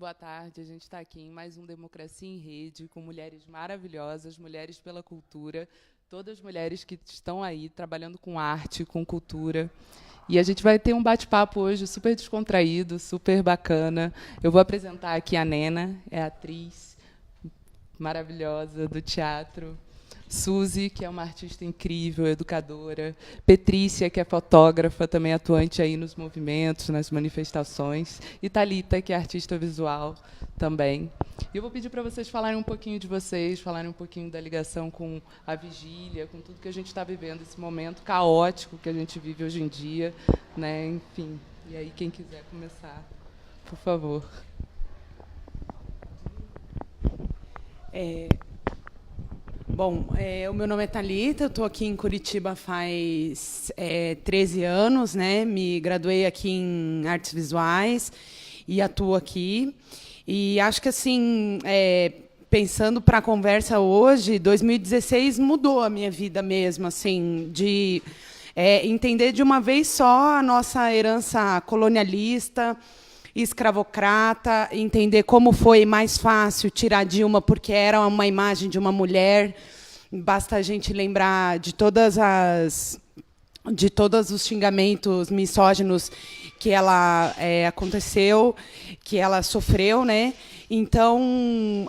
Boa tarde, a gente está aqui em mais um Democracia em Rede, com mulheres maravilhosas, mulheres pela cultura, todas mulheres que estão aí trabalhando com arte, com cultura. E a gente vai ter um bate-papo hoje super descontraído, super bacana. Eu vou apresentar aqui a Nena, é a atriz maravilhosa do teatro. Suzy, que é uma artista incrível, educadora. Petrícia, que é fotógrafa, também atuante aí nos movimentos, nas manifestações. E Thalita, que é artista visual também. E eu vou pedir para vocês falarem um pouquinho de vocês, falarem um pouquinho da ligação com a vigília, com tudo que a gente está vivendo, esse momento caótico que a gente vive hoje em dia, né? Enfim, e aí quem quiser começar, por favor. Bom, o meu nome é Thalita, eu estou aqui em Curitiba faz 13 anos, né? Me graduei aqui em artes visuais e atuo aqui. E acho que, assim, pensando para a conversa hoje, 2016 mudou a minha vida mesmo, assim, de entender de uma vez só a nossa herança colonialista, escravocrata, entender como foi mais fácil tirar Dilma porque era uma imagem de uma mulher. Basta a gente lembrar de todos os xingamentos misóginos que ela aconteceu, que ela sofreu, né? Então,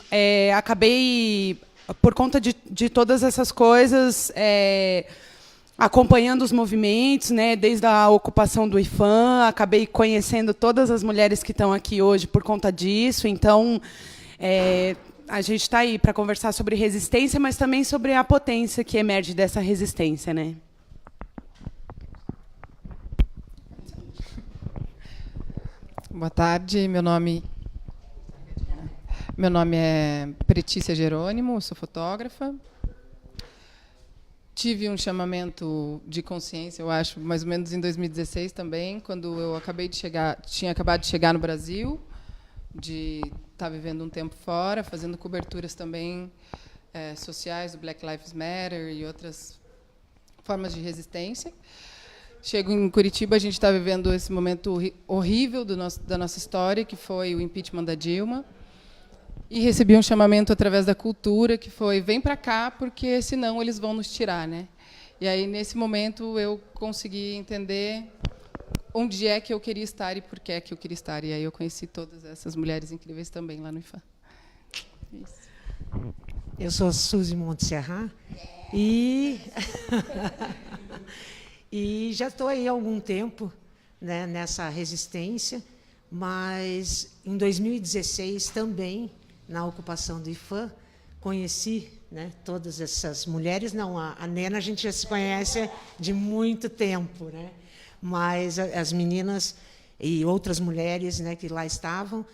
acabei, por conta de todas essas coisas, acompanhando os movimentos, né, desde a ocupação do IFAM, acabei conhecendo todas as mulheres que estão aqui hoje por conta disso. Então, a gente está aí para conversar sobre resistência, mas também sobre a potência que emerge dessa resistência, né? Boa tarde, meu nome é Petícia Jerônimo, eu sou fotógrafa. Tive um chamamento de consciência, eu acho, mais ou menos em 2016 também, quando eu tinha acabado de chegar no Brasil, de estar vivendo um tempo fora, fazendo coberturas também sociais do Black Lives Matter e outras formas de resistência. Chego em Curitiba, a gente está vivendo esse momento horrível da nossa história, que foi o impeachment da Dilma. E recebi um chamamento através da cultura, que foi: vem para cá, porque senão eles vão nos tirar, né? E aí, nesse momento, eu consegui entender onde é que eu queria estar e por que é que eu queria estar. E aí eu conheci todas essas mulheres incríveis também lá no IFAM. Isso. Eu sou Suzy Montserrat e e já estou aí há algum tempo, né, nessa resistência, mas em 2016 também, na ocupação do IFAM, conheci, né, todas essas mulheres. Não, a Nena a gente já se conhece de muito tempo, né? Mas as meninas e outras mulheres, né, que lá estavam,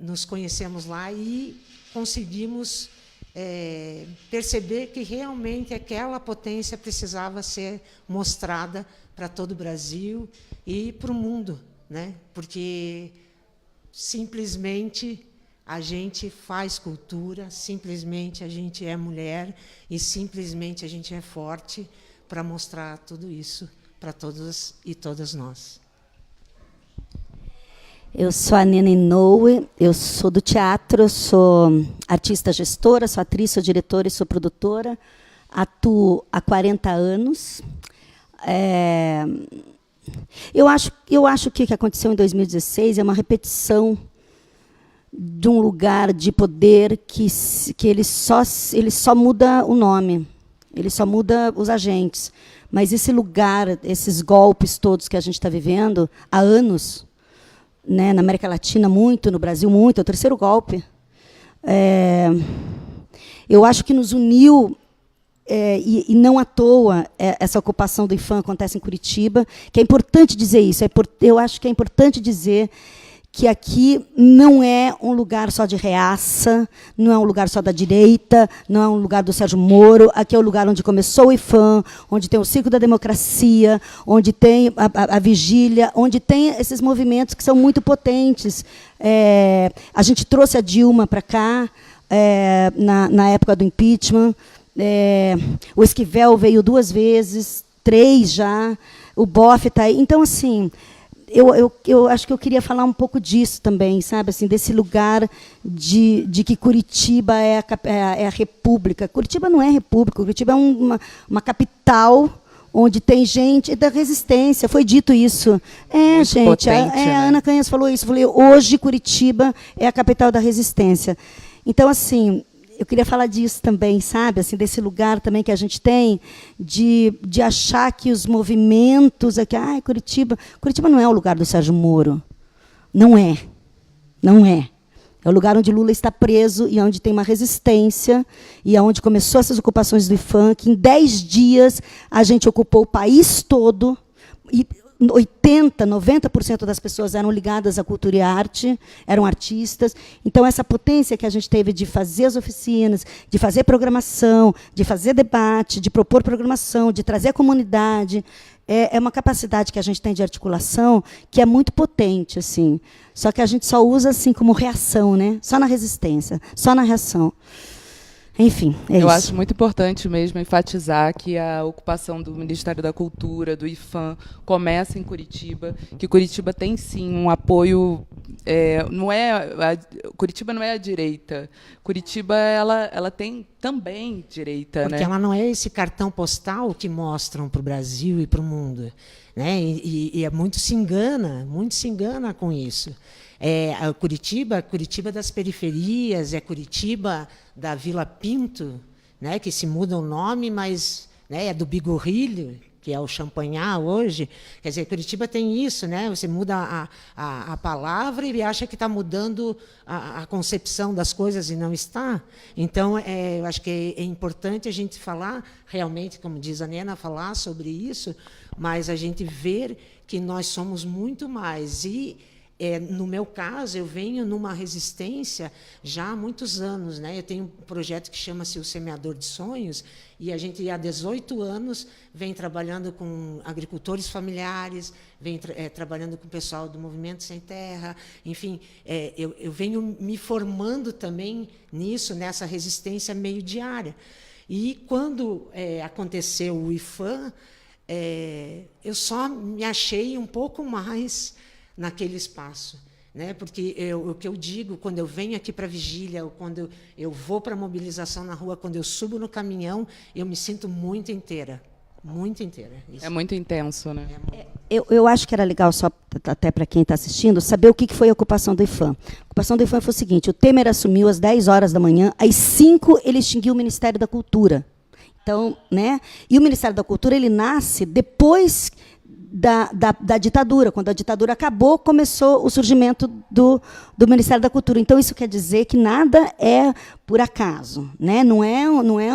nos conhecemos lá e conseguimos perceber que realmente aquela potência precisava ser mostrada para todo o Brasil e para o mundo, né? Porque simplesmente a gente faz cultura, simplesmente a gente é mulher e simplesmente a gente é forte para mostrar tudo isso para todos e todas nós. Eu sou a Nena Inoue, eu sou do teatro, sou artista gestora, sou atriz, sou diretora e sou produtora. Atuo há 40 anos. Eu acho que o que aconteceu em 2016 é uma repetição de um lugar de poder que ele só muda o nome, ele só muda os agentes. Mas esse lugar, esses golpes todos que a gente está vivendo há anos, né, na América Latina muito, no Brasil muito, é o terceiro golpe. Eu acho que nos uniu, e não à toa essa ocupação do IFAM acontece em Curitiba, que é importante dizer isso. Eu acho que é importante dizer que aqui não é um lugar só de reaça, não é um lugar só da direita, não é um lugar do Sérgio Moro. Aqui é o lugar onde começou o IFAM, onde tem o Circo da Democracia, onde tem a Vigília, onde tem esses movimentos que são muito potentes. A gente trouxe a Dilma para cá, na época do impeachment. O Esquivel veio 2 vezes, 3 já. O Boff está aí. Então, assim, eu acho que eu queria falar um pouco disso também, sabe, assim, desse lugar de que Curitiba é a república. Curitiba não é república, Curitiba é uma capital onde tem gente da resistência. Foi dito isso. Muito gente, potente, né? a Ana Canhas falou isso. Falei, hoje Curitiba é a capital da resistência. Então, assim, eu queria falar disso também, sabe? Assim, desse lugar também que a gente tem de achar que os movimentos aqui, Curitiba não é o lugar do Sérgio Moro. Não é. Não é. É o lugar onde Lula está preso e onde tem uma resistência e onde começou essas ocupações do IPHAN, que em 10 dias a gente ocupou o país todo e 80%, 90% das pessoas eram ligadas à cultura e arte, eram artistas. Então, essa potência que a gente teve de fazer as oficinas, de fazer programação, de fazer debate, de propor programação, de trazer a comunidade, é uma capacidade que a gente tem de articulação que é muito potente, assim. Só que a gente só usa assim como reação, né? Só na resistência, só na reação. Enfim, é isso. Eu acho muito importante mesmo enfatizar que a ocupação do Ministério da Cultura, do IPHAN, começa em Curitiba, que Curitiba tem, sim, um apoio... Curitiba não é a direita. Curitiba ela tem também direita. Porque né? ela não é esse cartão postal que mostram para o Brasil e para o mundo. Né? E muito se engana com isso. A Curitiba das periferias, é Curitiba da Vila Pinto, né, que se muda o nome, mas, né, é do Bigorrilho, que é o Champanhar hoje. Quer dizer, Curitiba tem isso, né? Você muda a palavra e acha que está mudando a concepção das coisas e não está. Então, eu acho que é importante a gente falar, realmente, como diz a Nena, falar sobre isso, mas a gente ver que nós somos muito mais. E, no meu caso, eu venho numa resistência já há muitos anos. Né? Eu tenho um projeto que chama-se O Semeador de Sonhos, e a gente, há 18 anos, vem trabalhando com agricultores familiares, vem trabalhando com o pessoal do Movimento Sem Terra. Enfim, eu venho me formando também nisso, nessa resistência meio diária. E, quando aconteceu o IPHAN, eu só me achei um pouco mais naquele espaço, né? Porque o que eu digo, quando eu venho aqui para a vigília, ou quando eu vou para a mobilização na rua, quando eu subo no caminhão, eu me sinto muito inteira. Muito inteira. Isso. É muito intenso, né? Eu acho que era legal, só até para quem está assistindo, saber o que foi a ocupação do IPHAN. A ocupação do IPHAN foi o seguinte: o Temer assumiu às 10 horas da manhã, às 5 ele extinguiu o Ministério da Cultura. Então, né? E o Ministério da Cultura ele nasce depois da ditadura. Quando a ditadura acabou, começou o surgimento do Ministério da Cultura. Então, isso quer dizer que nada é por acaso. Né? Não é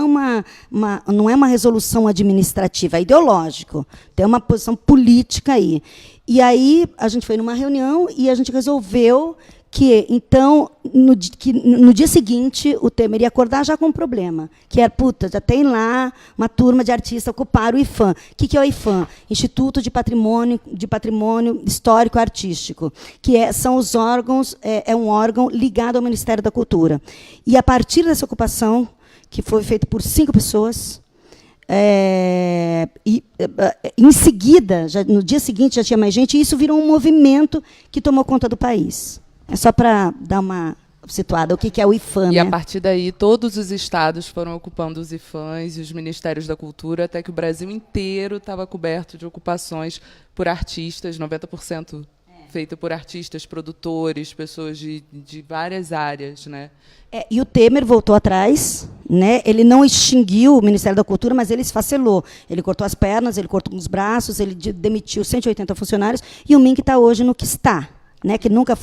uma resolução administrativa, é ideológico. Tem uma posição política aí. E aí, a gente foi numa reunião e a gente resolveu que, então, no dia seguinte, o Temer ia acordar já com um problema, que era, já tem lá uma turma de artistas ocupar o IPHAN. O que é o IPHAN? Instituto de Patrimônio Histórico e Artístico, que são os órgãos, é um órgão ligado ao Ministério da Cultura. E, a partir dessa ocupação, que foi feita por 5 pessoas, em seguida, no dia seguinte, já tinha mais gente, e isso virou um movimento que tomou conta do país. É só para dar uma situada. O que é o IPHAN? E, né? A partir daí, todos os estados foram ocupando os IPHANs e os Ministérios da Cultura, até que o Brasil inteiro estava coberto de ocupações por artistas, 90% feito por artistas, produtores, pessoas de várias áreas. Né? E o Temer voltou atrás. Né? Ele não extinguiu o Ministério da Cultura, mas ele esfacelou. Ele cortou as pernas, ele cortou os braços, ele demitiu 180 funcionários, e o MINC está hoje no que está. Né, que nunca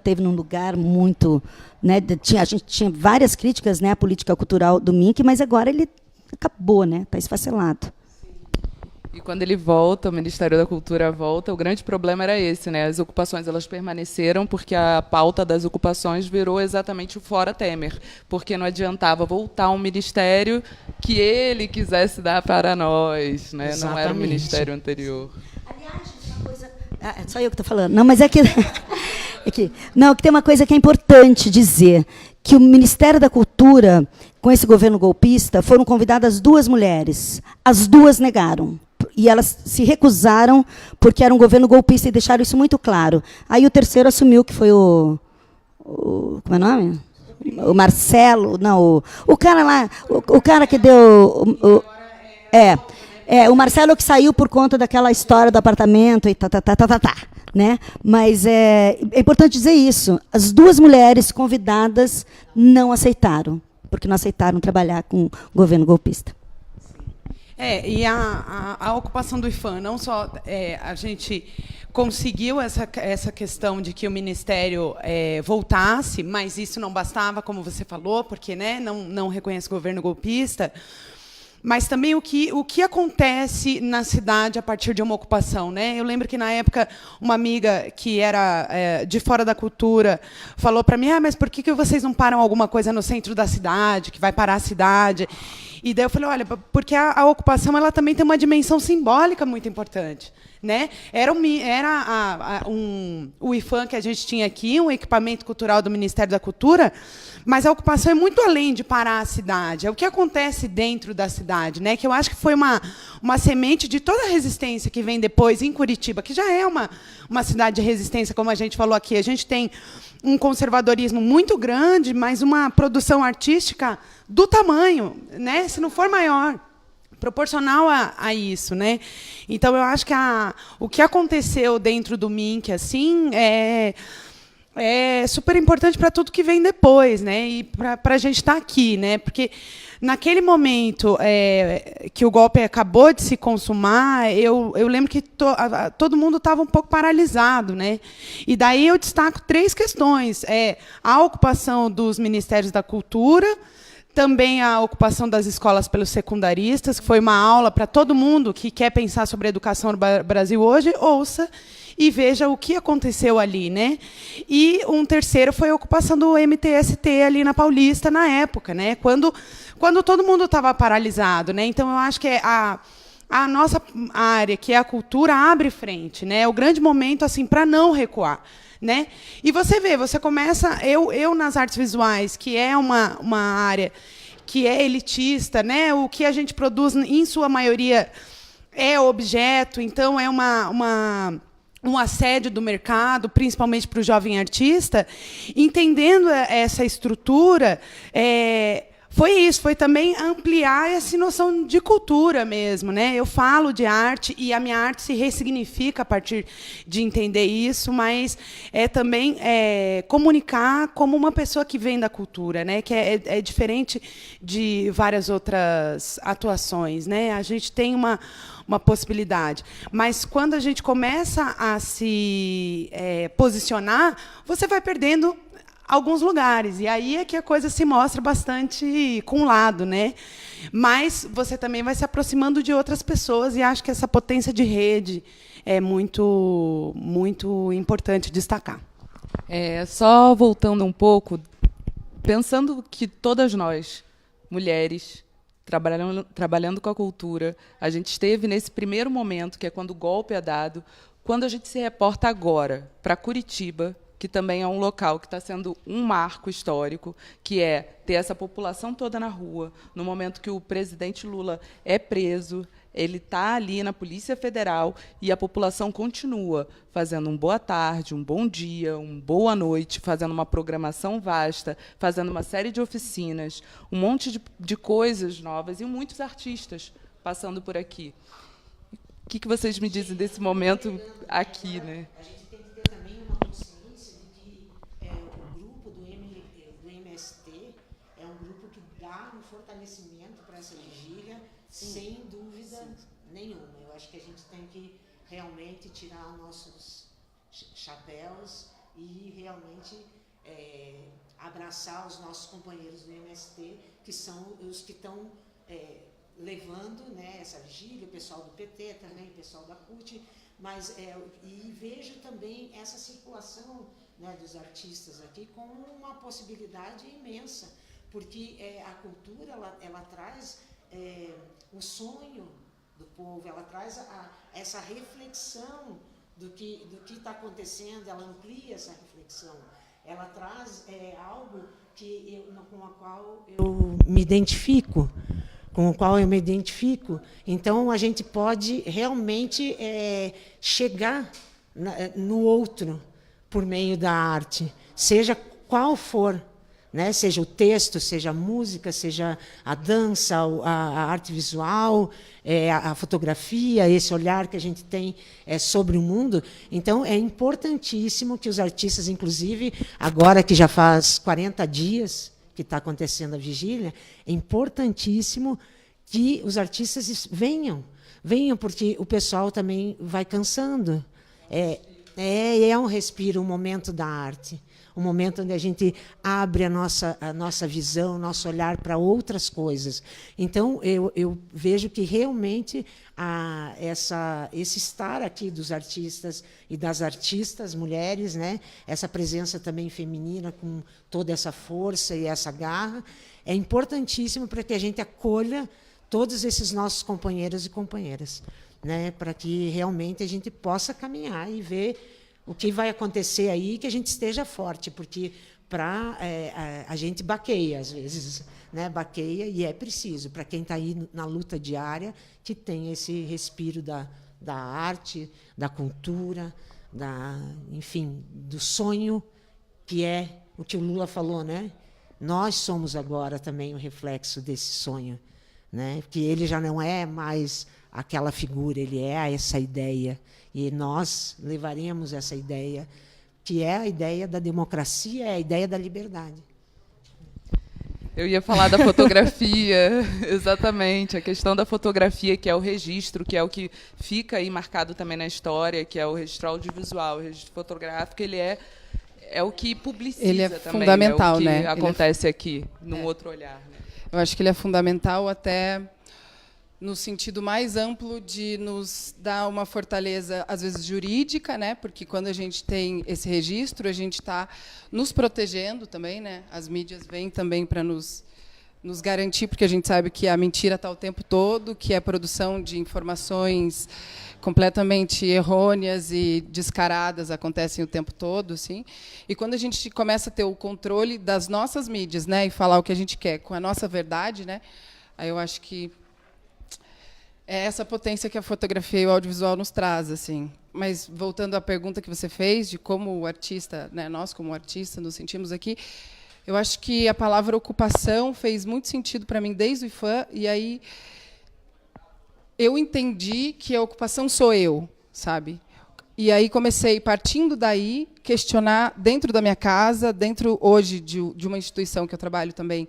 teve num lugar muito, né, a gente tinha várias críticas, né, à política cultural do MINC, mas agora ele acabou, né, está esfacelado. E quando ele volta, o Ministério da Cultura volta, o grande problema era esse, né? As ocupações elas permaneceram porque a pauta das ocupações virou exatamente o fora Temer, porque não adiantava voltar um ministério que ele quisesse dar para nós, né? Exatamente. Não era o ministério anterior. Aliás, uma coisa... só eu que estou falando. Não, mas que tem uma coisa que é importante dizer, que o Ministério da Cultura, com esse governo golpista, foram convidadas 2 mulheres. As 2 negaram. e elas se recusaram porque era um governo golpista e deixaram isso muito claro. Aí o terceiro assumiu, que foi como é o nome? O Marcelo, não, o cara lá, o cara que deu... o Marcelo que saiu por conta daquela história do apartamento e né? Mas é importante dizer isso. As duas mulheres convidadas não aceitaram, porque não aceitaram trabalhar com o governo golpista. E a ocupação do IPHAN, não só a gente conseguiu essa questão de que o Ministério voltasse, mas isso não bastava, como você falou, porque, né, não reconhece o governo golpista, mas também o que acontece na cidade a partir de uma ocupação, né? Eu lembro que, na época, uma amiga que era de fora da cultura falou para mim, mas por que vocês não param alguma coisa no centro da cidade, que vai parar a cidade? E daí eu falei, olha, porque a ocupação ela também tem uma dimensão simbólica muito importante. Né? O IPHAN que a gente tinha aqui, um equipamento cultural do Ministério da Cultura, mas a ocupação é muito além de parar a cidade. É o que acontece dentro da cidade, né? Que eu acho que foi uma semente de toda a resistência que vem depois em Curitiba, que já é uma cidade de resistência, como a gente falou aqui. A gente tem um conservadorismo muito grande, mas uma produção artística do tamanho, né? Se não for maior, proporcional a isso, né? Então eu acho que o que aconteceu dentro do MINC assim é super importante para tudo que vem depois, né? E para a gente estar aqui, né? Porque naquele momento que o golpe acabou de se consumar, eu lembro que todo mundo estava um pouco paralisado, né? E daí eu destaco 3 questões: a ocupação dos Ministérios da Cultura, também a ocupação das escolas pelos secundaristas, que foi uma aula para todo mundo que quer pensar sobre a educação no Brasil hoje, ouça e veja o que aconteceu ali, né? E um terceiro foi a ocupação do MTST ali na Paulista, na época, né? Quando todo mundo estava paralisado, né? Então eu acho que a nossa área, que é a cultura, abre frente, né? É o grande momento assim para não recuar. Né? E você começa, eu nas artes visuais, que é uma área que é elitista, né? O que a gente produz, em sua maioria, é objeto, então é um assédio do mercado, principalmente para o jovem artista. Entendendo essa estrutura, foi isso, foi também ampliar essa noção de cultura mesmo, né? Eu falo de arte e a minha arte se ressignifica a partir de entender isso, mas é também comunicar como uma pessoa que vem da cultura, né? Que é diferente de várias outras atuações, né? A gente tem uma possibilidade, mas quando a gente começa a se posicionar, você vai perdendo alguns lugares, e aí é que a coisa se mostra bastante com lado, né? Mas você também vai se aproximando de outras pessoas, e acho que essa potência de rede é muito, muito importante destacar. Só voltando um pouco, pensando que todas nós, mulheres, trabalhando com a cultura, a gente esteve nesse primeiro momento, que é quando o golpe é dado, quando a gente se reporta agora para Curitiba, que também é um local que está sendo um marco histórico, que é ter essa população toda na rua, no momento que o presidente Lula é preso, ele está ali na Polícia Federal e a população continua fazendo um boa tarde, um bom dia, uma boa noite, fazendo uma programação vasta, fazendo uma série de oficinas, um monte de coisas novas e muitos artistas passando por aqui. O que vocês me dizem desse momento aqui, né? A gente tem que ter também uma consciência de que o grupo do MST é um grupo que dá um fortalecimento para essa vigília, sem dúvida nenhuma. Eu acho que a gente tem que realmente tirar nossos chapéus e realmente abraçar os nossos companheiros do MST, que são os que estão levando, né, essa vigília, o pessoal do PT também, o pessoal da CUT, mas e vejo também essa circulação, né, dos artistas aqui como uma possibilidade imensa, porque a cultura ela traz o sonho do povo, ela traz essa reflexão do que está acontecendo, ela amplia essa reflexão, ela traz algo com a qual eu me identifico com o qual eu me identifico. Então, a gente pode realmente chegar no outro por meio da arte, seja qual for, né? Seja o texto, seja a música, seja a dança, a arte visual, a fotografia, esse olhar que a gente tem sobre o mundo. Então, é importantíssimo que os artistas, inclusive, agora que já faz 40 dias que está acontecendo a vigília, é importantíssimo que os artistas venham, porque o pessoal também vai cansando. É um respiro, um momento da arte, um momento onde a gente abre a nossa visão, nosso olhar para outras coisas. Então, eu vejo que realmente esse estar aqui dos artistas e das artistas mulheres, né, essa presença também feminina com toda essa força e essa garra, é importantíssimo para que a gente acolha todos esses nossos companheiros e companheiras, né, para que realmente a gente possa caminhar e ver o que vai acontecer aí, que a gente esteja forte, porque a gente baqueia, às vezes, né? Baqueia, e é preciso, para quem está aí na luta diária, que tenha esse respiro da arte, da cultura, enfim, do sonho, que é o que o Lula falou, né? Nós somos agora também o reflexo desse sonho, né? Que ele já não é mais aquela figura, ele é essa ideia. E nós levaremos essa ideia, que é a ideia da democracia, é a ideia da liberdade. Eu ia falar da fotografia, exatamente, a questão da fotografia, que é o registro, que é o que fica aí marcado também na história, que é o registro audiovisual. O registro fotográfico, ele é o que publiciza ele é também, fundamental, né? O que né? acontece aqui, num outro olhar. Né? Eu acho que ele é fundamental até no sentido mais amplo de nos dar uma fortaleza, às vezes, jurídica, né? Porque quando a gente tem esse registro, a gente está nos protegendo também, né? As mídias vêm também para nos garantir, porque a gente sabe que a mentira está o tempo todo, que a produção de informações completamente errôneas e descaradas acontecem o tempo todo, assim. E quando a gente começa a ter o controle das nossas mídias, né? E falar o que a gente quer com a nossa verdade, né? Aí eu acho que é essa potência que a fotografia e o audiovisual nos traz, assim. Mas voltando à pergunta que você fez de como o artista, né, nós como artista nos sentimos aqui, eu acho que a palavra ocupação fez muito sentido para mim desde o IFAM, e aí eu entendi que a ocupação sou eu, sabe? E aí comecei, partindo daí, questionar dentro da minha casa, dentro hoje de uma instituição que eu trabalho também,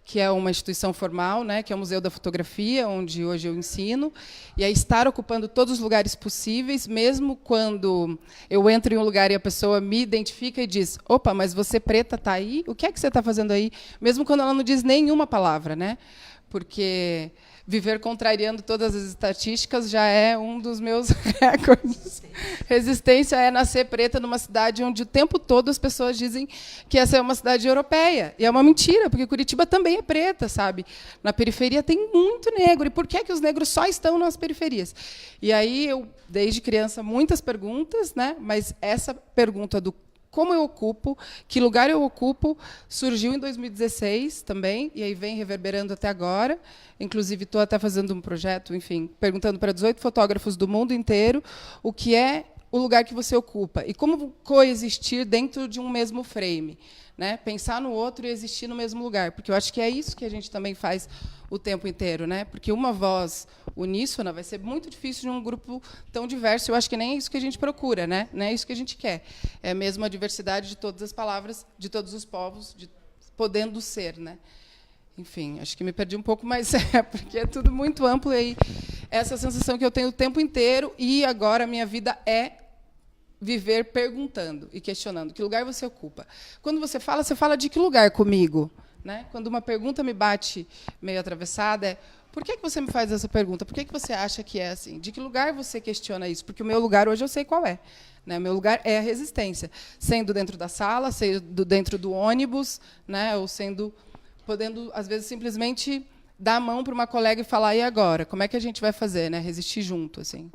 que é uma instituição formal, né, que é o Museu da Fotografia, onde hoje eu ensino, e aí estar ocupando todos os lugares possíveis, mesmo quando eu entro em um lugar e a pessoa me identifica e diz: opa, mas você preta está aí? O que é que você está fazendo aí? Mesmo quando ela não diz nenhuma palavra, né? Porque viver contrariando todas as estatísticas já é um dos meus recordes. Resistência é nascer preta numa cidade onde o tempo todo as pessoas dizem que essa é uma cidade europeia. E é uma mentira, porque Curitiba também é preta, sabe? Na periferia tem muito negro. E por que os negros só estão nas periferias? E aí, eu, desde criança, muitas perguntas, né? Mas essa pergunta do como eu ocupo, que lugar eu ocupo, surgiu em 2016 também, e aí vem reverberando até agora. Inclusive, estou até fazendo um projeto, enfim, perguntando para 18 fotógrafos do mundo inteiro o que é o lugar que você ocupa e como coexistir dentro de um mesmo frame, né? Pensar no outro e existir no mesmo lugar, porque eu acho que é isso que a gente também faz o tempo inteiro, né? Porque uma voz uníssona vai ser muito difícil de um grupo tão diverso. Eu acho que nem é isso que a gente procura, né? Não é isso que a gente quer. É mesmo a diversidade de todas as palavras, de todos os povos, podendo ser, né? Enfim, acho que me perdi um pouco, mas porque é tudo muito amplo e aí essa sensação que eu tenho o tempo inteiro, e agora a minha vida é viver perguntando e questionando que lugar você ocupa. Quando você fala de que lugar comigo, né? Quando uma pergunta me bate meio atravessada, é: por que você me faz essa pergunta? Por que você acha que é assim? De que lugar você questiona isso? Porque o meu lugar hoje eu sei qual é. Né? O meu lugar é a resistência, sendo dentro da sala, sendo dentro do ônibus, né? Ou podendo, às vezes, simplesmente dar a mão para uma colega e falar: e agora? Como é que a gente vai fazer? Né? Resistir junto, assim.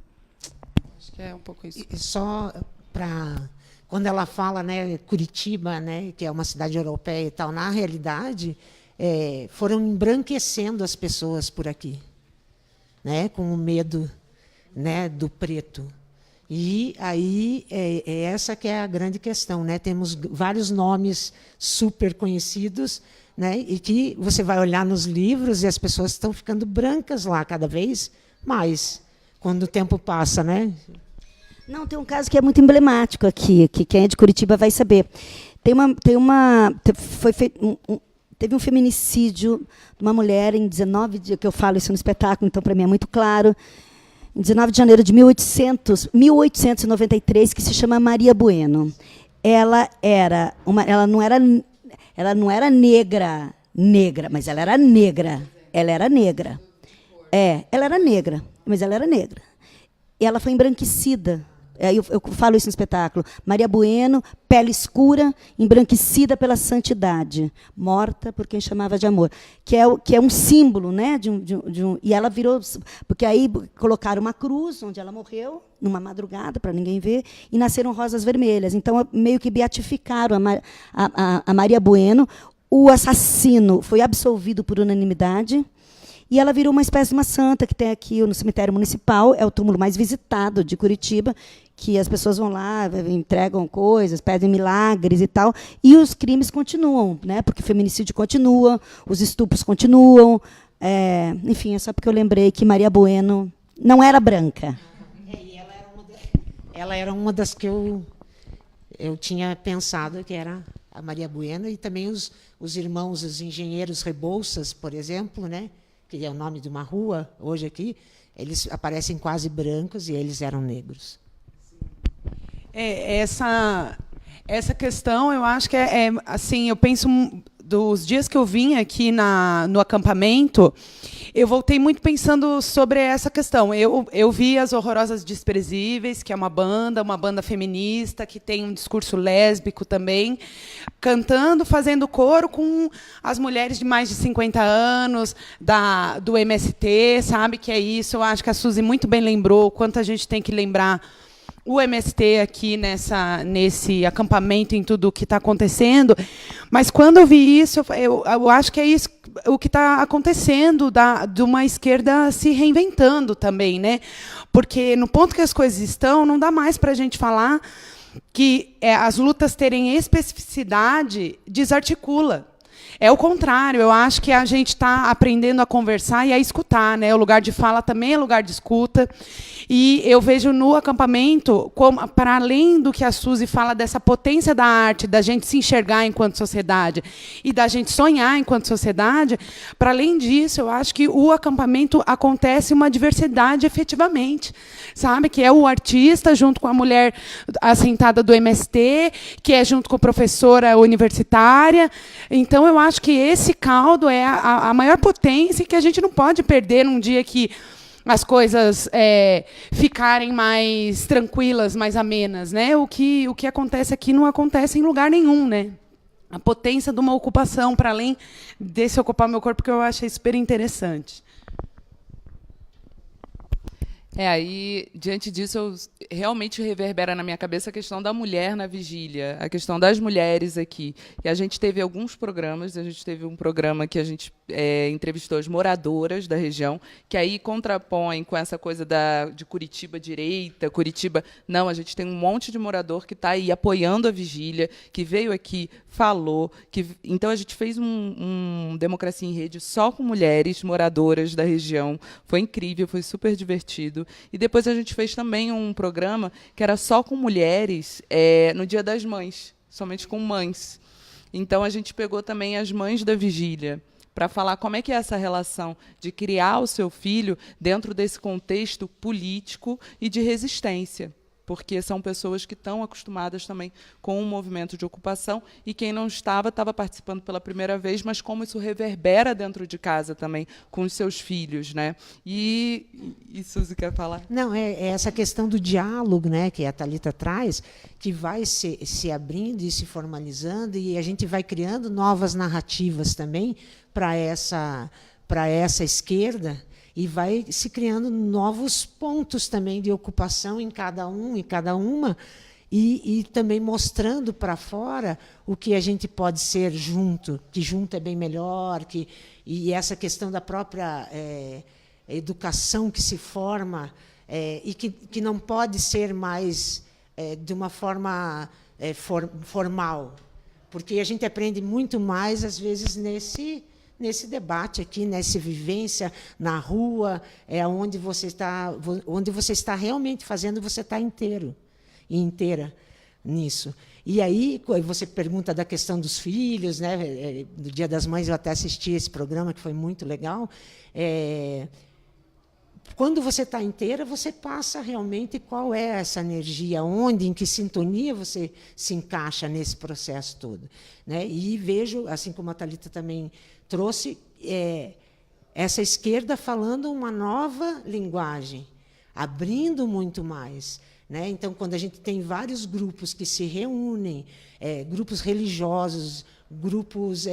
Acho que é um pouco isso. E só para... Quando ela fala, né, Curitiba, né, que é uma cidade europeia e tal, na realidade, foram embranquecendo as pessoas por aqui, né, com o medo, né, do preto. E aí essa que é a grande questão, né? Temos vários nomes super conhecidos, né, e que você vai olhar nos livros e as pessoas estão ficando brancas lá cada vez mais, quando o tempo passa, né? Não, tem um caso que é muito emblemático aqui, que quem é de Curitiba vai saber. Teve um feminicídio de uma mulher em 19 de que eu falo isso no espetáculo, então para mim é muito claro. Em 19 de janeiro de 1893, que se chama Maria Bueno. Ela não era negra, mas ela era negra. Ela era negra. Ela era negra, mas ela era negra. E ela foi embranquecida. Eu falo isso no espetáculo. Maria Bueno, pele escura, embranquecida pela santidade, morta por quem chamava de amor, que é um símbolo, né? E ela virou, porque aí colocaram uma cruz onde ela morreu numa madrugada para ninguém ver e nasceram rosas vermelhas. Então meio que beatificaram a Maria Bueno. O assassino foi absolvido por unanimidade. E ela virou uma espécie de uma santa que tem aqui no cemitério municipal, é o túmulo mais visitado de Curitiba, que as pessoas vão lá, entregam coisas, pedem milagres e tal, e os crimes continuam, né? Porque o feminicídio continua, os estupros continuam. Enfim, é só porque eu lembrei que Maria Bueno não era branca. E ela era uma das que eu tinha pensado que era a Maria Bueno, e também os irmãos, os engenheiros Rebouças, por exemplo, né? Que é o nome de uma rua, hoje aqui, eles aparecem quase brancos e eles eram negros. Essa questão, eu acho que assim, eu penso dos dias que eu vim aqui no acampamento, eu voltei muito pensando sobre essa questão. Eu vi as Horrorosas Desprezíveis, que é uma banda feminista, que tem um discurso lésbico também, cantando, fazendo coro com as mulheres de mais de 50 anos, do MST, sabe? Que é isso. Eu acho que a Suzy muito bem lembrou o quanto a gente tem que lembrar o MST aqui nesse acampamento, em tudo o que está acontecendo. Mas, quando eu vi isso, eu acho que é isso o que está acontecendo, de uma esquerda se reinventando também, né? Porque, no ponto que as coisas estão, não dá mais para a gente falar que as lutas terem especificidade desarticula. É o contrário, eu acho que a gente está aprendendo a conversar e a escutar, né? O lugar de fala também é lugar de escuta. E eu vejo no acampamento, para além do que a Suzy fala dessa potência da arte, da gente se enxergar enquanto sociedade e da gente sonhar enquanto sociedade, para além disso, eu acho que o acampamento acontece uma diversidade efetivamente, sabe? Que é o artista junto com a mulher assentada do MST, que é junto com a professora universitária. Então, eu acho que esse caldo é a maior potência que a gente não pode perder num dia que as coisas ficarem mais tranquilas, mais amenas, né? O que acontece aqui não acontece em lugar nenhum, né? A potência de uma ocupação, para além desse ocupar meu corpo, que eu achei super interessante. Aí, diante disso, realmente reverbera na minha cabeça a questão da mulher na vigília, a questão das mulheres aqui. E a gente teve alguns programas, a gente teve um programa que a gente entrevistou as moradoras da região, que aí contrapõem com essa coisa de Curitiba direita, Curitiba... Não, a gente tem um monte de morador que está aí apoiando a vigília, que veio aqui, falou. Então, a gente fez um Democracia em Rede só com mulheres moradoras da região. Foi incrível, foi super divertido. E depois a gente fez também um programa que era só com mulheres no Dia das Mães, somente com mães. Então, a gente pegou também as mães da vigília para falar como é que é essa relação de criar o seu filho dentro desse contexto político e de resistência, porque são pessoas que estão acostumadas também com o movimento de ocupação, e quem não estava participando pela primeira vez, mas como isso reverbera dentro de casa também, com os seus filhos, né? E Suzy quer falar? Não, é essa questão do diálogo, né, que a Thalita traz, que vai se abrindo e se formalizando, e a gente vai criando novas narrativas também para essa esquerda, e vai se criando novos pontos também de ocupação em cada um e cada uma, e também mostrando para fora o que a gente pode ser junto, que junto é bem melhor, e essa questão da própria educação que se forma e que não pode ser mais de uma forma formal, porque a gente aprende muito mais, às vezes, nesse debate aqui, nessa vivência na rua, onde você está realmente fazendo, você está inteiro e inteira nisso. E aí você pergunta da questão dos filhos, né? No Dia das Mães eu até assisti esse programa, que foi muito legal. Quando você está inteira, você passa realmente qual é essa energia, onde, em que sintonia você se encaixa nesse processo todo, né? E vejo, assim como a Thalita também trouxe, essa esquerda falando uma nova linguagem, abrindo muito mais, né? Então, quando a gente tem vários grupos que se reúnem, grupos religiosos, grupos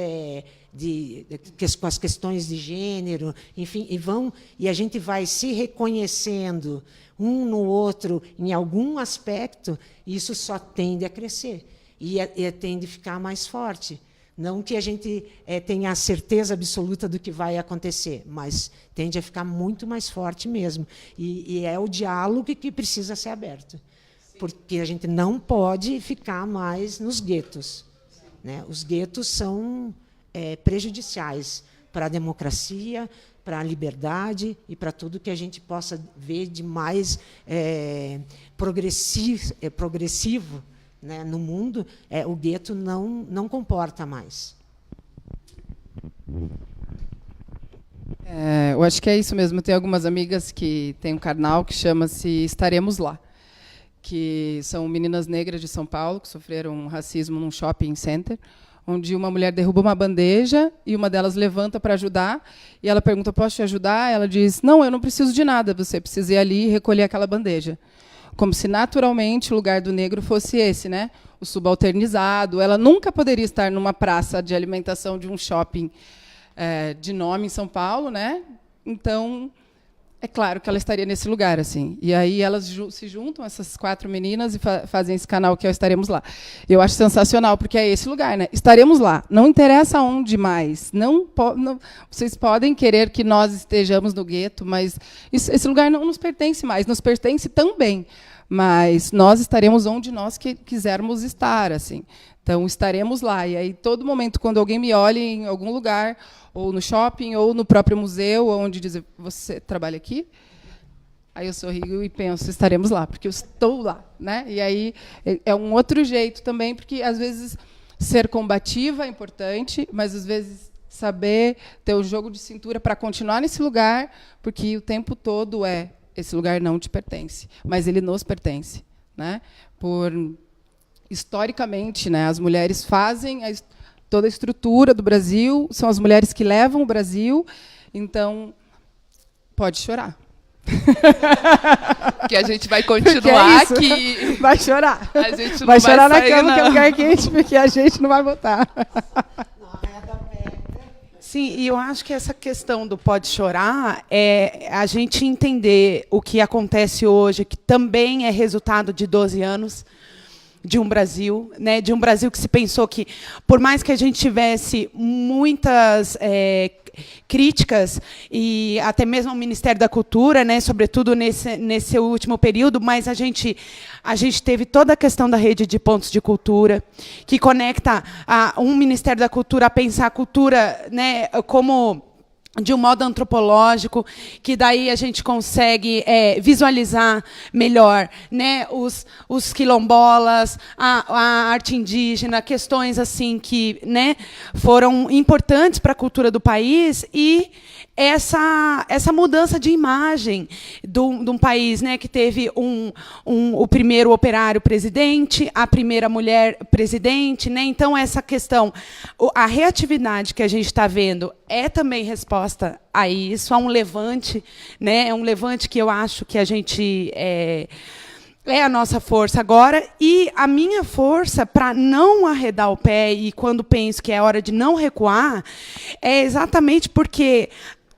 com as questões de gênero, enfim, e a gente vai se reconhecendo um no outro em algum aspecto, isso só tende a crescer e tende a ficar mais forte. Não que a gente tenha a certeza absoluta do que vai acontecer, mas tende a ficar muito mais forte mesmo. E é o diálogo que precisa ser aberto, porque a gente não pode ficar mais nos guetos, né? Os guetos são prejudiciais para a democracia, para a liberdade e para tudo que a gente possa ver de mais progressivo, né, no mundo. O gueto não comporta mais. Eu acho que é isso mesmo. Tem algumas amigas que têm um canal que chama-se Estaremos Lá, que são meninas negras de São Paulo que sofreram racismo num shopping center, onde uma mulher derruba uma bandeja e uma delas levanta para ajudar, e ela pergunta: posso te ajudar? Ela diz: não, eu não preciso de nada, você precisa ir ali e recolher aquela bandeja. Como se naturalmente o lugar do negro fosse esse, né? O subalternizado. Ela nunca poderia estar numa praça de alimentação de um shopping de nome em São Paulo, né? Então, é claro que ela estaria nesse lugar, assim. E aí elas se juntam, essas 4 meninas, e fazem esse canal que é o Estaremos Lá. Eu acho sensacional, porque é esse lugar, né? Estaremos lá. Não interessa onde mais. Não, vocês podem querer que nós estejamos no gueto, mas esse lugar não nos pertence mais. Nos pertence também, mas nós estaremos onde nós quisermos estar, assim. Então, estaremos lá. E aí, todo momento, quando alguém me olha em algum lugar, ou no shopping, ou no próprio museu, onde diz: você trabalha aqui? Aí eu sorrio e penso: estaremos lá, porque eu estou lá, né? E aí é um outro jeito também, porque, às vezes, ser combativa é importante, mas, às vezes, saber ter o jogo de cintura para continuar nesse lugar, porque o tempo todo esse lugar não te pertence, mas ele nos pertence, né? Historicamente, né, as mulheres fazem toda a estrutura do Brasil, são as mulheres que levam o Brasil, então pode chorar. Que a gente vai continuar aqui. Vai chorar. A gente não vai chorar sair, na cama, não. que é lugar quente, porque a gente não vai votar. Sim, e eu acho que essa questão do pode chorar é a gente entender o que acontece hoje, que também é resultado de 12 anos de um Brasil, né, de um Brasil que se pensou que, por mais que a gente tivesse muitas críticas, e até mesmo o Ministério da Cultura, né, sobretudo nesse último período, mas a gente teve toda a questão da rede de pontos de cultura, que conecta um Ministério da Cultura a pensar a cultura, né, como de um modo antropológico, que daí a gente consegue visualizar melhor, né, os quilombolas, a arte indígena, questões assim que, né, foram importantes para a cultura do país, e essa mudança de imagem de um país, né, que teve o primeiro operário presidente, a primeira mulher presidente, né? Então, essa questão, a reatividade que a gente está vendo é também resposta a isso, a um levante, né? É um levante que eu acho que a gente é a nossa força agora, e a minha força para não arredar o pé, e quando penso que é hora de não recuar, é exatamente porque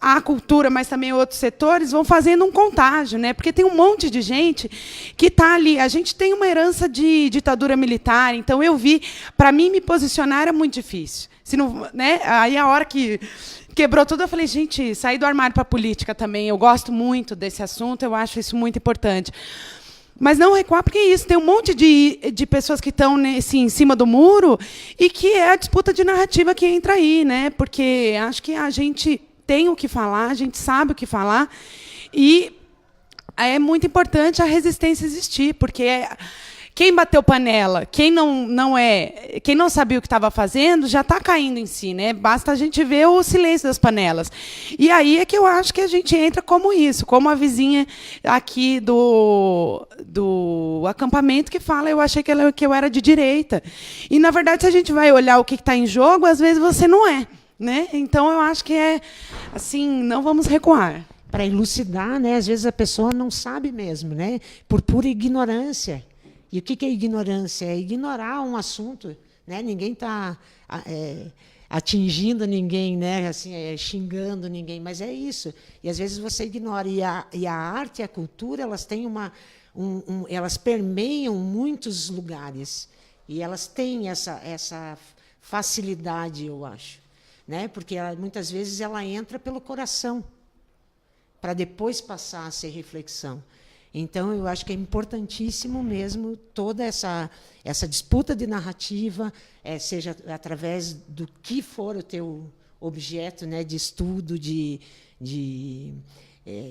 a cultura, mas também outros setores, vão fazendo um contágio, né? Porque tem um monte de gente que está ali. A gente tem uma herança de ditadura militar, então eu vi, para mim me posicionar era muito difícil. Se não, né? Aí a hora que quebrou tudo, eu falei, gente, sair do armário para a política também. Eu gosto muito desse assunto, eu acho isso muito importante. Mas não recuar, porque é isso, tem um monte de pessoas que estão em cima do muro e que é a disputa de narrativa que entra aí, né? Porque acho que a gente tem o que falar, a gente sabe o que falar, e é muito importante a resistência existir, porque quem bateu panela, quem não sabia o que estava fazendo, já está caindo em si, né? Basta a gente ver o silêncio das panelas. E aí é que eu acho que a gente entra como isso, como a vizinha aqui do acampamento que fala, eu achei que eu era de direita. E, na verdade, se a gente vai olhar o que está em jogo, às vezes você não é. Né? Então, eu acho que é assim, não vamos recuar. Para elucidar, né? Às vezes a pessoa não sabe mesmo, né? Por pura ignorância. E o que é ignorância? É ignorar um assunto, né? Ninguém está atingindo ninguém, né? Assim, xingando ninguém, mas é isso. E às vezes você ignora. E a arte e a cultura, elas têm elas permeiam muitos lugares e elas têm essa facilidade, eu acho. Né? Porque muitas vezes ela entra pelo coração, para depois passar a ser reflexão. Então, eu acho que é importantíssimo mesmo toda essa disputa de narrativa, seja através do que for o teu objeto, né, de estudo,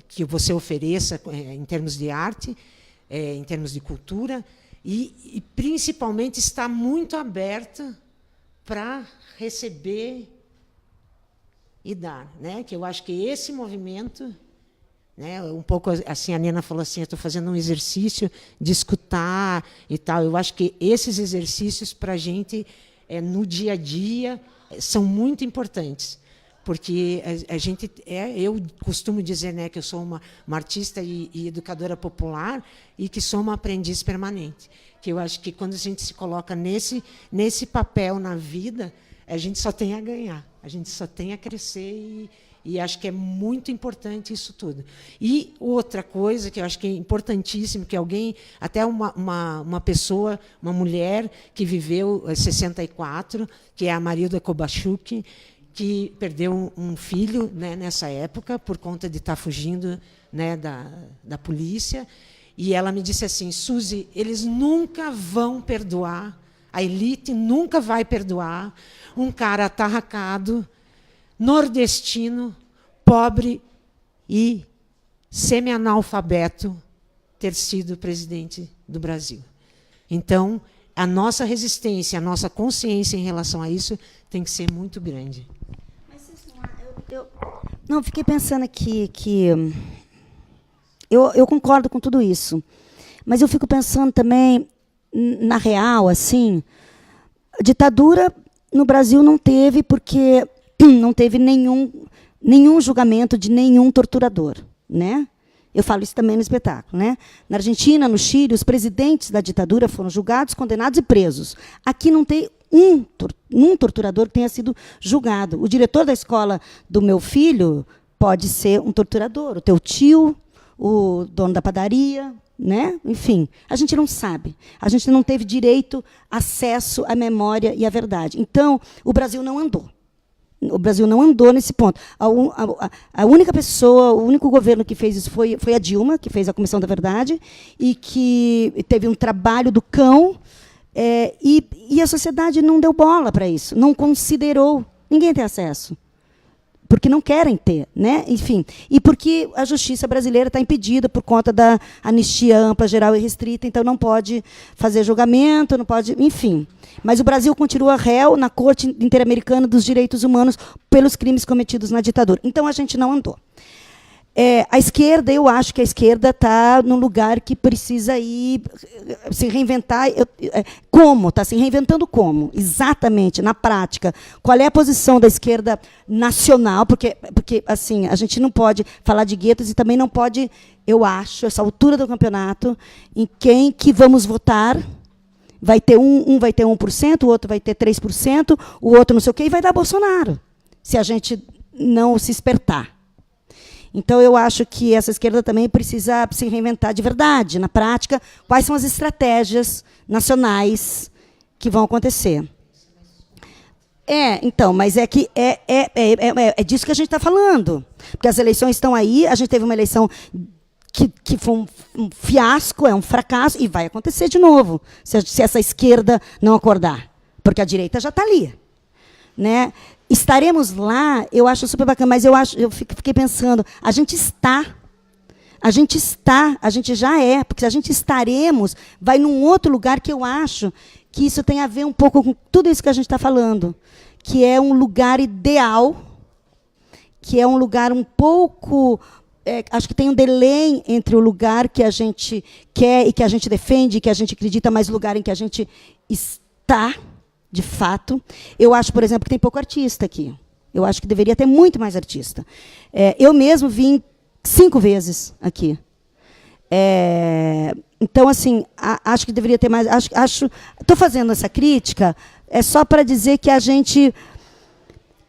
que você ofereça em termos de arte, em termos de cultura, e principalmente estar muito aberta para receber e dar, né? Que eu acho que esse movimento, né, um pouco assim, a Nena falou assim, eu estou fazendo um exercício de escutar e tal. Eu acho que esses exercícios para a gente no dia a dia são muito importantes, porque a gente eu costumo dizer, né, que eu sou uma artista e educadora popular e que sou uma aprendiz permanente. Que eu acho que quando a gente se coloca nesse papel na vida, a gente só tem a ganhar. A gente só tem a crescer e acho que é muito importante isso tudo. E outra coisa que eu acho que é importantíssimo, que alguém, até uma pessoa, uma mulher que viveu 64, que é a Marilda Kobachuk, que perdeu um filho, né, nessa época, por conta de estar fugindo, né, da polícia. E ela me disse assim, Suzy, eles nunca vão perdoar, a elite nunca vai perdoar um cara atarracado, nordestino, pobre e semi-analfabeto ter sido presidente do Brasil. Então, a nossa resistência, a nossa consciência em relação a isso tem que ser muito grande. Mas, não, fiquei pensando aqui que eu concordo com tudo isso, mas eu fico pensando também, na real, assim, ditadura no Brasil não teve, porque não teve nenhum julgamento de nenhum torturador, né? Eu falo isso também no espetáculo, né? Na Argentina, no Chile, os presidentes da ditadura foram julgados, condenados e presos. Aqui não tem um torturador que tenha sido julgado. O diretor da escola do meu filho pode ser um torturador, o teu tio, o dono da padaria, né? Enfim, a gente não sabe. A gente não teve direito, acesso à memória e à verdade. Então, o Brasil não andou. O Brasil não andou nesse ponto. A única pessoa, o único governo que fez isso foi a Dilma, que fez a Comissão da Verdade, e que teve um trabalho do cão, e a sociedade não deu bola para isso, não considerou. Ninguém tem acesso. Porque não querem ter, né? Enfim, e porque a justiça brasileira está impedida por conta da anistia ampla, geral e restrita, então não pode fazer julgamento, não pode, enfim. Mas o Brasil continua réu na Corte Interamericana dos Direitos Humanos pelos crimes cometidos na ditadura. Então a gente não andou. A esquerda, eu acho que a esquerda está num lugar que precisa ir se reinventar. Como? Está se reinventando como? Exatamente, na prática. Qual é a posição da esquerda nacional? Porque assim, a gente não pode falar de guetos e também não pode, eu acho, essa altura do campeonato, em quem que vamos votar. Vai ter um vai ter 1%, o outro vai ter 3%, o outro não sei o quê, e vai dar Bolsonaro, se a gente não se espertar. Então, eu acho que essa esquerda também precisa se reinventar de verdade. Na prática, quais são as estratégias nacionais que vão acontecer? Então, mas é que é disso que a gente está falando. Porque as eleições estão aí, a gente teve uma eleição que foi um fiasco, é um fracasso, e vai acontecer de novo, se essa esquerda não acordar. Porque a direita já está ali. Né? Estaremos lá, eu acho super bacana, mas eu fiquei pensando, a gente já é, porque a gente estaremos, vai num outro lugar que eu acho que isso tem a ver um pouco com tudo isso que a gente está falando, que é um lugar ideal, que é um lugar um pouco... acho que tem um delay entre o lugar que a gente quer e que a gente defende, que a gente acredita, mas o lugar em que a gente está, de fato. Eu acho, por exemplo, que tem pouco artista aqui. Eu acho que deveria ter muito mais artista. Eu mesmo vim 5 vezes aqui. Então, assim, acho que deveria ter mais... Estou fazendo essa crítica só para dizer que a gente,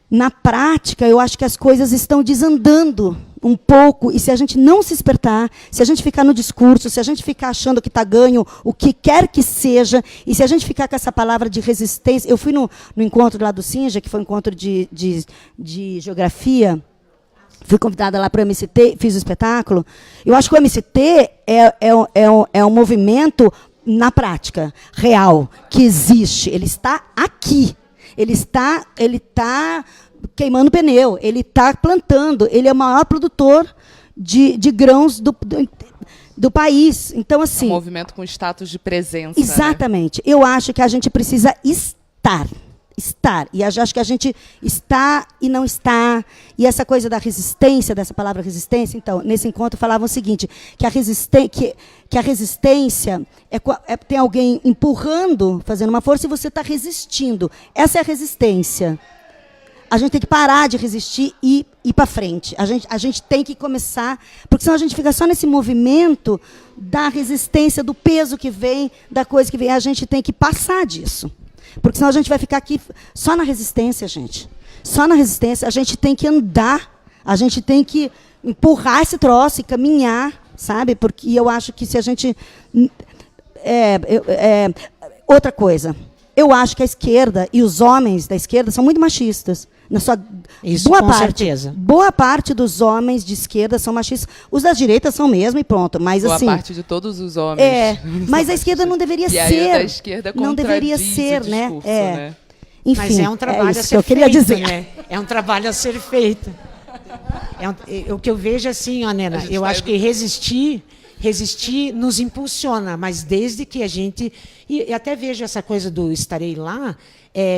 na prática, eu acho que as coisas estão desandando um pouco, e se a gente não se despertar, se a gente ficar no discurso, se a gente ficar achando que está ganho, o que quer que seja, e se a gente ficar com essa palavra de resistência... Eu fui no encontro lá do Sinja, que foi um encontro de geografia, fui convidada lá para o MCT, fiz o espetáculo. Eu acho que o MCT é um movimento, na prática, real, que existe. Ele está aqui. Ele está queimando pneu, ele está plantando, ele é o maior produtor de grãos do país. Então, assim... Um movimento com status de presença. Exatamente. Né? Eu acho que a gente precisa estar. E eu acho que a gente está e não está. E essa coisa da resistência, dessa palavra resistência, então, nesse encontro falavam o seguinte, que a resistência tem alguém empurrando, fazendo uma força, e você está resistindo. Essa é a resistência. A gente tem que parar de resistir e ir para frente. A gente tem que começar, porque senão a gente fica só nesse movimento da resistência, do peso que vem, da coisa que vem. A gente tem que passar disso. Porque senão a gente vai ficar aqui só na resistência, gente. Só na resistência. A gente tem que andar, a gente tem que empurrar esse troço e caminhar, sabe? Porque eu acho que se a gente... outra coisa. Eu acho que a esquerda e os homens da esquerda são muito machistas. Na sua Isso, com certeza. Boa parte dos homens de esquerda são machistas. Os da direita são mesmo e pronto. Mas, boa assim, parte de todos os homens. Mas a esquerda não deveria ser. E aí da esquerda não deveria ser, o discurso, né? Enfim, mas é um trabalho a isso ser que eu queria feito, dizer. Né? É um trabalho a ser feito. O que eu vejo assim, ó, Nena, eu acho que resistir nos impulsiona, mas desde que a gente... E até vejo essa coisa do estarei lá,